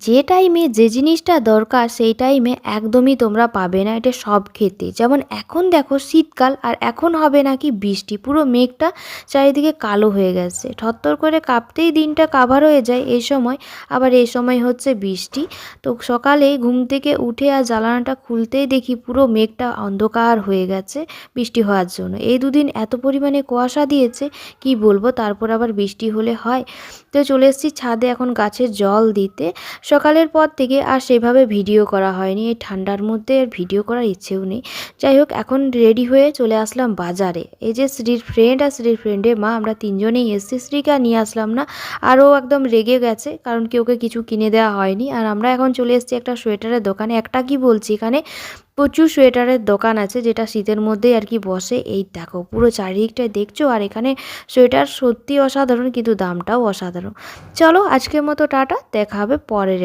যে টাইমে যে জিনিসটা দরকার সেই টাইমে একদমই তোমরা পাবে না এটা সব ক্ষেত্রে। যেমন এখন দেখো শীতকাল আর এখন হবে নাকি বৃষ্টি, পুরো মেঘটা চারিদিকে কালো হয়ে গেছে, থরথর করে কাঁপতেই দিনটা কাভার হয়ে যায় এই সময়। আবার এই সময় হচ্ছে বৃষ্টি। তো সকালে ঘুম থেকে উঠে আর জানালাটা খুলতেই দেখি পুরো মেঘটা অন্ধকার হয়ে গেছে বৃষ্টি হওয়ার জন্য। এই দুদিন এত পরিমাণে কুয়াশা দিয়েছে কি বলবো, তারপর আবার বৃষ্টি হলে হয়। তো চলে এসেছি ছাদে এখন গাছের জল দিতে। সকালের পর থেকে আর সেভাবে ভিডিও করা হয়নি, এই ঠান্ডার মধ্যে আর ভিডিও করার ইচ্ছেও নেই। যাই হোক, এখন রেডি হয়ে চলে আসলাম বাজারে। এই যে শ্রীর ফ্রেন্ড আর শ্রীর ফ্রেন্ডের মা, আমরা তিনজনেই এসেছি। শ্রীকে আর নিয়ে আসলাম না, আরও একদম রেগে গেছে কারণ কি ওকে কিছু কিনে দেওয়া হয়নি। আর আমরা এখন চলে এসেছি একটা সোয়েটারের দোকানে। একটা কি বলছি, এখানে প্রচুর সোয়েটারের দোকান আছে যেটা শীতের মধ্যেই আর কি বসে। এই দেখো পুরো চারিদিকটায় দেখছো, আর এখানে সোয়েটার সত্যি অসাধারণ, কিন্তু দামটাও অসাধারণ। চলো আজকের মতো টাটা, দেখা হবে পরের